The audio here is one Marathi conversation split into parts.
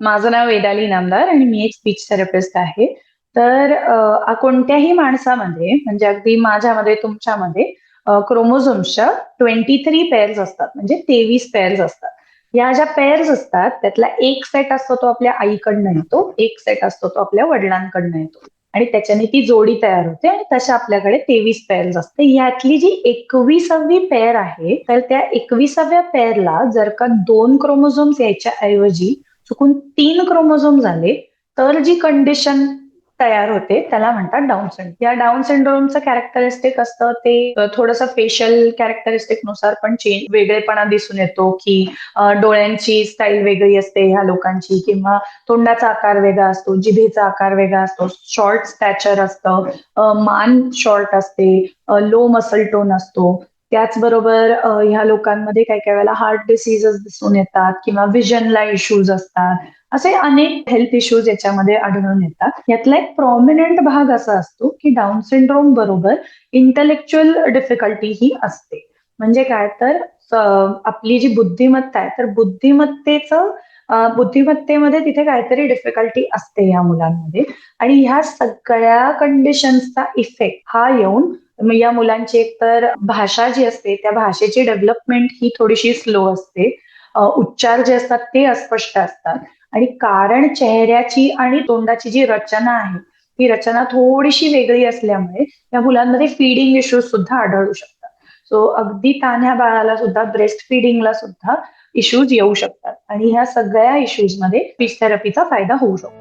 माझं नाव वेदाली इनामदार आणि मी एक स्पीच थेरपिस्ट आहे. तर कोणत्याही माणसामध्ये म्हणजे अगदी माझ्यामध्ये, तुमच्यामध्ये क्रोमोझोम्सच्या 23 पेअर्स असतात, म्हणजे 23 पेअर्स असतात. या ज्या पेअर्स असतात त्यातला एक सेट असतो तो आपल्या आईकडनं येतो, एक सेट असतो तो आपल्या वडिलांकडनं येतो आणि त्याच्याने ती जोडी तयार होते आणि तशा आपल्याकडे 23 पेअर्स असते. यातली जी 21वी पेअर आहे, तर त्या 21व्या पेअरला जर का 2 क्रोमोझोम्स यायच्या ऐवजी चुकून 3 क्रोमोझोम झाले तर जी कंडिशन तयार होते त्याला म्हणतात डाऊन सिंड्रोम. या डाऊन सिंड्रोमचं कॅरेक्टरिस्टिक असतं ते थोडंसं फेशियल कॅरेक्टरिस्टिक नुसार पण चेंज वेगळेपणा दिसून येतो की डोळ्यांची स्टाईल वेगळी असते ह्या लोकांची, किंवा तोंडाचा आकार वेगळा असतो, जिभेचा आकार वेगळा असतो, शॉर्ट स्टॅचर असतं, मान शॉर्ट असते, लो मसल टोन असतो. त्याचबरोबर ह्या लोकांमध्ये काही काही वेळेला हार्ट डिसीजेस दिसून येतात किंवा विजनला इश्यूज असतात. असे अनेक हेल्थ इश्यूज याच्यामध्ये आढळून येतात. यातला एक प्रॉमिनंट भाग असा असतो की डाऊन सिंड्रोम बरोबर इंटलेक्च्युअल डिफिकल्टी ही असते. म्हणजे काय तर आपली जी बुद्धिमत्ता आहे तर बुद्धिमत्तेमध्ये तिथे काहीतरी डिफिकल्टी असते या मुलांमध्ये. आणि ह्या सगळ्या कंडिशन्सचा इफेक्ट हा येऊन या मुलांची एकतर भाषा जी असते त्या भाषेची डेव्हलपमेंट ही थोडीशी स्लो असते, उच्चार जे असतात ते अस्पष्ट असतात आणि कारण चेहऱ्याची आणि तोंडाची जी रचना आहे ती रचना थोडीशी वेगळी असल्यामुळे या मुलांमध्ये फीडिंग इश्यूज सुद्धा आढळू शकतात. सो अगदी तान्ह्या बाळाला सुद्धा ब्रेस्ट फिडिंगला सुद्धा इश्यूज येऊ शकतात आणि ह्या सगळ्या इश्यूज मध्ये स्पीच थेरपीचा फायदा होऊ शकतो.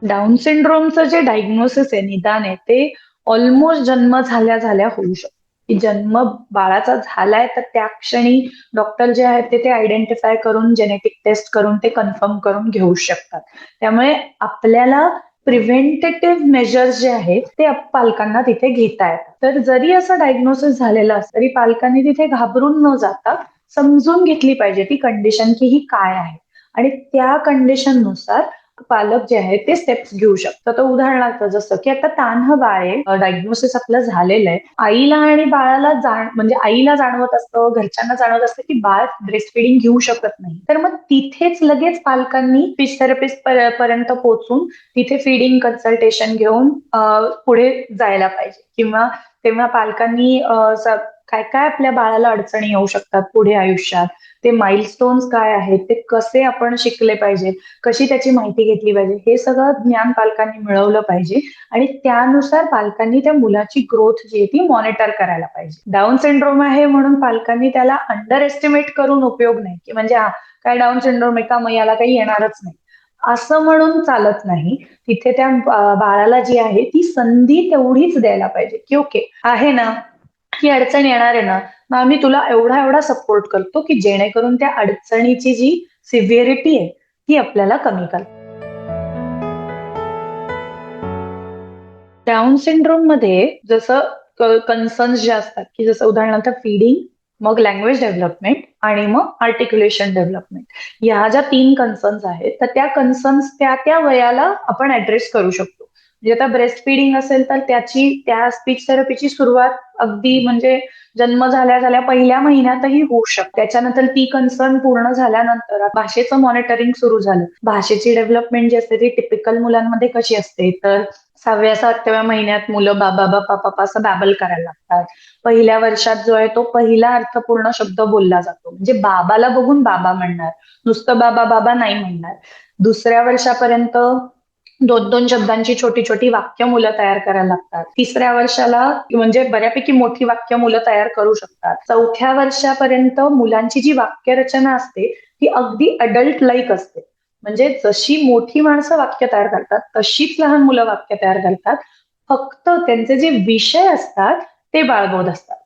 डाऊन सिंड्रोमचं जे डायग्नोसिस आहे, निदान आहे, ते ऑलमोस्ट जन्म झाल्या झाल्या होऊ शकतो. की जन्म बाळाचा झालाय तर त्या क्षणी डॉक्टर जे आहेत ते आयडेंटिफाय करून जेनेटिक टेस्ट करून ते कन्फर्म करून घेऊ शकतात. त्यामुळे आपल्याला प्रिव्हेंटेटिव्ह मेजर्स जे आहेत ते पालकांना तिथे घेता येतात. तर जरी असं डायग्नोसिस झालेलं असतं तरी पालकांनी तिथे घाबरून न जाता समजून घेतली पाहिजे ती कंडिशन की ही काय आहे आणि त्या कंडिशननुसार पालक जे आहेत ते स्टेप्स घेऊ शकतात. तर उदाहरणार्थ जसं की आता तान्ह बाळ आहे, डायग्नोसिस आपलं झालेलं आहे, आईला आणि बाळाला म्हणजे आईला जाणवत असतं, घरच्यांना जाणवत असतं की बाळ ब्रेस्ट फिडिंग घेऊ शकत नाही, तर मग तिथेच लगेच पालकांनी स्पीच थेरपिस्ट पर्यंत पोहोचून तिथे फिडिंग कन्सल्टेशन घेऊन पुढे जायला पाहिजे. किंवा तेव्हा पालकांनी काय काय आपल्या बाळाला अडचणी येऊ शकतात पुढे आयुष्यात, ते माइलस्टोन्स काय आहेत, ते कसे आपण शिकले पाहिजे, कशी त्याची माहिती घेतली पाहिजे, हे सगळं ज्ञान पालकांनी मिळवलं पाहिजे आणि त्यानुसार पालकांनी त्या मुलाची ग्रोथ जी आहे ती मॉनिटर करायला पाहिजे. डाऊन सिंड्रोम आहे म्हणून पालकांनी त्याला अंडर एस्टिमेट करून उपयोग नाही की म्हणजे काय डाऊन सिंड्रोम आहे का मग याला काही येणारच नाही असं म्हणून चालत नाही. तिथे त्या बाळाला जी आहे ती संधी तेवढीच द्यायला पाहिजे की ओके आहे ना, ही अडचण येणार आहे ना, मग आम्ही तुला एवढा एवढा सपोर्ट करतो की जेणेकरून त्या अडचणीची जी सिव्हिरिटी आहे ती आपल्याला कमी करते. डाऊन सिंड्रोम मध्ये जसं कन्सर्न्स जे असतात की जसं उदाहरणार्थ फीडिंग, मग लँग्वेज डेव्हलपमेंट आणि मग आर्टिक्युलेशन डेव्हलपमेंट, ह्या ज्या 3 कन्सर्न्स आहेत तर त्या कन्सर्न्स त्या त्या वयाला आपण ऍड्रेस करू शकतो. म्हणजे आता ब्रेस्ट फिडिंग असेल तर त्या स्पीच थेरपीची सुरुवात अगदी म्हणजे जन्म झाल्या झाल्या पहिल्या महिन्यातही होऊ शकते. त्याच्यानंतर ती कन्सर्न पूर्ण झाल्यानंतर भाषेचं मॉनिटरिंग सुरू झालं. भाषेची डेव्हलपमेंट जी असते ती टिपिकल मुलांमध्ये कशी असते तर 6व्या-7व्या महिन्यात मुलं बाबा बाबा पापा असं बॅबल करायला लागतात. पहिल्या वर्षात जो आहे तो पहिला अर्थपूर्ण शब्द बोलला जातो, म्हणजे बाबाला बघून बाबा म्हणणार, नुसतं बाबा बाबा नाही म्हणणार. दुसऱ्या वर्षापर्यंत 2-2 शब्दांची छोटी छोटी वाक्य मुलं तयार करायला लागतात. तिसऱ्या वर्षाला म्हणजे बऱ्यापैकी मोठी वाक्य मुलं तयार करू शकतात. 4थ्या वर्षापर्यंत मुलांची जी वाक्यरचना असते ती अगदी अडल्ट लाईक असते. म्हणजे जशी मोठी माणसं वाक्य तयार करतात तशीच लहान मुलं वाक्य तयार करतात. फक्त त्यांचे जे विषय असतात ते बाळबोध असतात.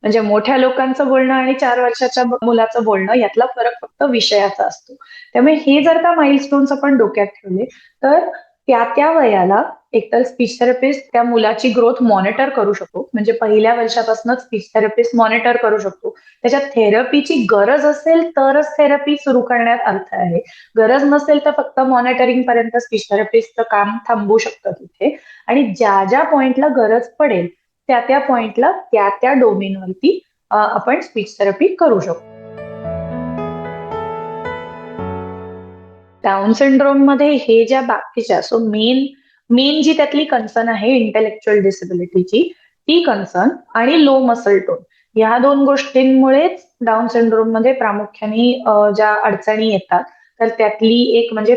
म्हणजे मोठ्या लोकांचं बोलणं आणि 4 वर्षाच्या मुलाचं बोलणं यातला फरक फक्त विषयाचा असतो. त्यामुळे हे जर का माइलस्टोन्स आपण डोक्यात ठेवले तर त्या त्या वयाला एकतर स्पीच थेरपिस्ट त्या मुलाची ग्रोथ मॉनिटर करू शकतो, म्हणजे पहिल्या वर्षापासूनच स्पीच थेरपिस्ट मॉनिटर करू शकतो. त्याच्यात थेरपीची गरज असेल तरच थेरपी सुरू करण्यात अर्थ आहे. गरज नसेल तर फक्त मॉनिटरिंग पर्यंत स्पीच थेरपिस्टचं काम थांबू शकतं तिथे. आणि ज्या ज्या पॉइंटला गरज पडेल त्या त्या पॉइंटला त्या त्या डोमेनवरती आपण स्पीच थेरपी करू शकतो. डाऊन सिंड्रोम मध्ये हे ज्या बाकीच्या सो मेन मेन जी त्यातली कन्सर्न आहे इंटेलेक्च्युअल डिसेबिलिटीची, ती कन्सर्न आणि लो मसल टोन, या दोन गोष्टींमुळेच डाऊन सिंड्रोम मध्ये प्रामुख्याने ज्या अडचणी येतात, तर त्यातली एक म्हणजे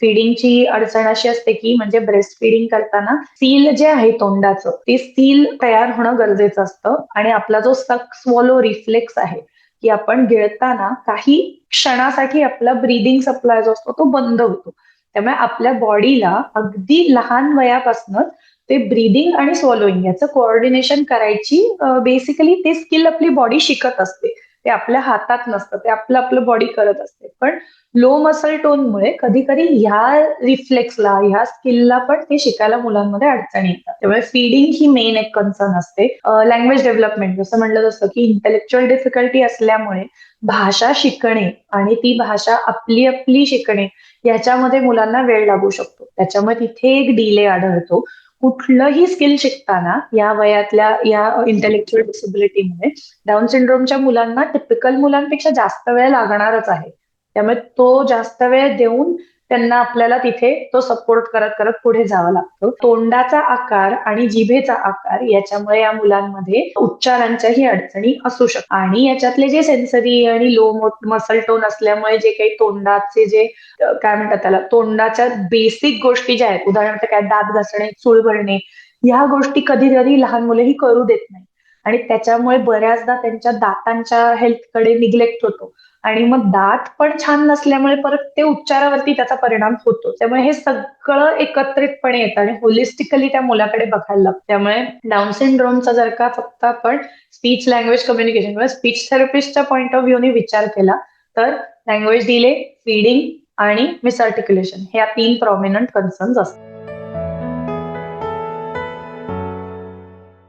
फिडिंगची अडचण अशी असते की म्हणजे ब्रेस्ट फिडिंग करताना सील जे आहे तोंडाचं, ते सील तयार होणं गरजेचं असतं आणि आपला जो सक स्वॉलो रिफ्लेक्स आहे की आपण गिळताना काही क्षणासाठी आपला ब्रीदिंग सप्लाय जो असतो तो बंद होतो. त्यामुळे आपल्या बॉडीला अगदी लहान वयापासूनच ते ब्रीदिंग आणि स्वॉलोइंग याचं कोऑर्डिनेशन करायची बेसिकली ते स्किल आपली बॉडी शिकत असते. ते आपल्या हातात नसतं, ते आपलं आपलं बॉडी करत असते. पण लो मसल टोनमुळे कधी कधी ह्या रिफ्लेक्सला, ह्या स्किलला पण ते शिकायला मुलांमध्ये अडचणी येतात. त्यामुळे फीडिंग ही मेन एक कन्सर्न असते. लँग्वेज डेव्हलपमेंट जसं म्हणलं जसं की इंटेलेक्च्युअल डिफिकल्टी असल्यामुळे भाषा शिकणे आणि ती भाषा आपली आपली शिकणे याच्यामध्ये मुलांना वेळ लागू शकतो. त्याच्यामुळे तिथे एक डिले आढळतो. कुठलंही स्किल शिकताना या वयातल्या या इंटेलेक्च्युअल डिसेबिलिटीमुळे डाऊन सिंड्रोमच्या मुलांना टिपिकल मुलांपेक्षा जास्त वेळ लागणारच आहे. त्यामुळे तो जास्त वेळ देऊन त्यांना आपल्याला तिथे तो सपोर्ट करत करत पुढे जावं लागतं. तोंडाचा आकार आणि जिभेचा आकार याच्यामुळे या मुलांमध्ये उच्चारांच्याही अडचणी असू शकतात. आणि याच्यातले जे सेन्सरी आणि लो मसल टोन असल्यामुळे जे काही तोंडाचे जे काय म्हणतात त्याला, तोंडाच्या बेसिक गोष्टी ज्या आहेत, उदाहरणार्थ काय दात घासणे, चूळ भरणे, ह्या गोष्टी कधी कधी लहान मुलेही करू देत नाही आणि त्याच्यामुळे बऱ्याचदा त्यांच्या दातांच्या हेल्थकडे निग्लेक्ट होतो आणि मग दात पण छान नसल्यामुळे परत ते उच्चारावरती त्याचा परिणाम होतो. त्यामुळे हे सगळं एकत्रितपणे येतं आणि होलिस्टिकली त्या मुलाकडे बघायला लागतं. त्यामुळे डाऊन सिंड्रोमचा जर का फक्त आपण स्पीच लँग्वेज कम्युनिकेशन किंवा स्पीच थेरपिस्टच्या पॉईंट ऑफ व्ह्यूने विचार केला तर लँग्वेज डिले, फीडिंग आणि मिसआर्टिक्युलेशन ह्या 3 प्रॉमिनंट कन्सर्न्स असतात.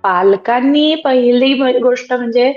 पालकांनी पहिली गोष्ट म्हणजे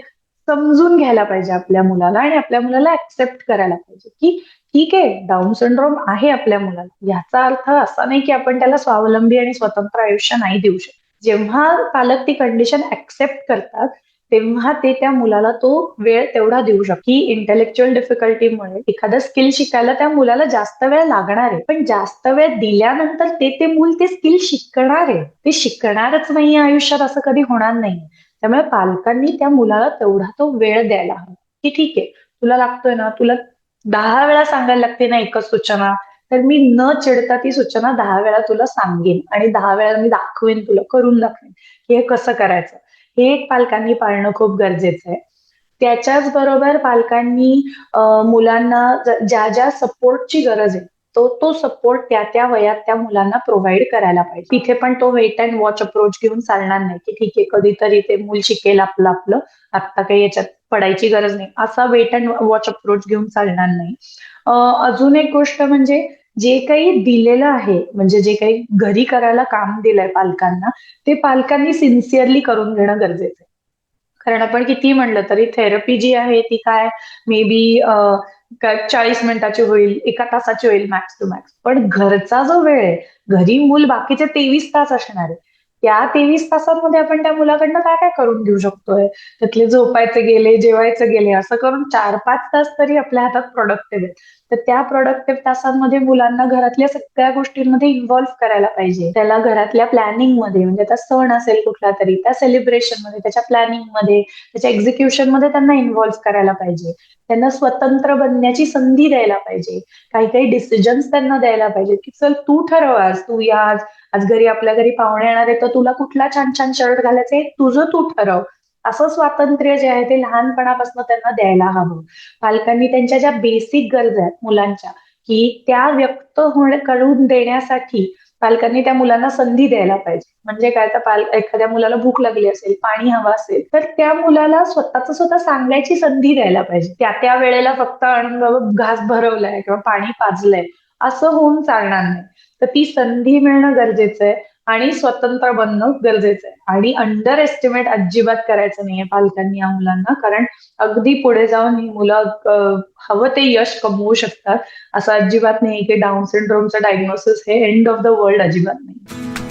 समजून घ्यायला पाहिजे आपल्या मुलाला आणि आपल्या मुलाला ऍक्सेप्ट करायला पाहिजे की ठीक आहे, डाऊन सिंड्रोम आहे आपल्या मुलाला. याचा अर्थ असा नाही की आपण त्याला स्वावलंबी आणि स्वतंत्र आयुष्य नाही देऊ शकत. जेव्हा पालक ती कंडिशन ऍक्सेप्ट करतात तेव्हा ते त्या मुलाला तो वेळ तेवढा देऊ शकतो. की इंटेलेक्च्युअल डिफिकल्टीमुळे एखादं स्किल शिकायला त्या मुलाला जास्त वेळ लागणार आहे, पण जास्त वेळ दिल्यानंतर ते मूल ते स्किल शिकणार आहे. ते शिकणारच नाही आयुष्यात असं कधी होणार नाही. त्यामुळे पालकांनी त्या मुलाला तेवढा तो वेळ द्यायला हवा की ठीक आहे, तुला लागतोय ना, तुला 10 वेळा सांगायला लागते ना एकच सूचना, तर मी न चिडता ती सूचना 10 वेळा तुला सांगेन आणि 10 वेळा मी दाखवेन, तुला करून दाखवेन की हे कसं करायचं. हे एक पालकांनी पाळणं खूप गरजेचं आहे. त्याच्याच बरोबर पालकांनी मुलांना ज्या ज्या सपोर्टची गरज आहे तो तो सपोर्ट त्या त्या वयात त्या मुलांना प्रोव्हाइड करायला पाहिजे. तिथे पण तो वेट अँड वॉच अप्रोच घेऊन चालणार नाही की ठीक आहे कधीतरी ते मूल शिकेल आपलं आपलं, आता काही याच्यात पडायची गरज नाही, असा वेट अँड वॉच अप्रोच घेऊन चालणार नाही. अजून एक गोष्ट म्हणजे जे काही दिलेलं आहे, म्हणजे जे काही घरी करायला काम दिलंय पालकांना, ते पालकांनी सिन्सिअरली करून घेणं गरजेचं आहे. कारण आपण किती म्हणलं तरी थेरपी जी आहे ती काय मे बी 40 मिनिटाची होईल, 1 तासाची होईल मॅक्स टू मॅक्स. पण घरचा जो वेळ आहे, घरी मूल बाकीचे 23 तास असणार आहे. त्या 23 तासांमध्ये आपण त्या मुलाकडनं काय काय करून घेऊ शकतोय. त्यातले झोपायचे गेले, जेवायचे गेले, असं करून 4-5 तास तरी आपल्या हातात प्रोडक्टिव्ह आहेत. तर त्या प्रोडक्टिव्ह तासांमध्ये मुलांना घरातल्या सगळ्या गोष्टींमध्ये इन्व्हॉल्व्ह करायला पाहिजे. त्याला घरातल्या प्लॅनिंगमध्ये, म्हणजे आता सण असेल कुठला तरी, त्या सेलिब्रेशनमध्ये, त्याच्या प्लॅनिंगमध्ये, त्याच्या एक्झिक्युशनमध्ये त्यांना इन्व्हॉल्व्ह करायला पाहिजे. त्यांना स्वतंत्र बनण्याची संधी द्यायला पाहिजे. काही काही डिसिजन्स त्यांना द्यायला पाहिजे की चल तू ठरव, आज तू या, आज घरी आपल्या घरी पाहुणे येणार आहे तर तुला कुठला छान छान शर्ट घालायचा आहे तुझं तू ठरव. असं स्वातंत्र्य जे आहे ते लहानपणापासून त्यांना द्यायला हवं. पालकांनी त्यांच्या ज्या बेसिक गरजा आहेत मुलांच्या की त्या व्यक्त करून देण्यासाठी पालकांनी त्या मुलांना संधी द्यायला पाहिजे. म्हणजे काय, तर एखाद्या मुलाला भूक लागली असेल, पाणी हवं असेल, तर त्या मुलाला स्वतः सांगायची संधी द्यायला पाहिजे. त्या त्या वेळेला फक्त आणून घास भरवलाय किंवा पाणी पाजलंय असं होऊन चालणार नाही. तर ती संधी मिळणं गरजेचं आहे आणि स्वतंत्र बनणं गरजेचं आहे. आणि अंडर एस्टिमेट अजिबात करायचं नाहीये पालकांनी या मुलांना, कारण अगदी पुढे जाऊन ही मुलं हवं ते यश कमवू शकतात. असं अजिबात नाही की डाऊन सिंड्रोमचं डायग्नोसिस हे एंड ऑफ द वर्ल्ड अजिबात नाही.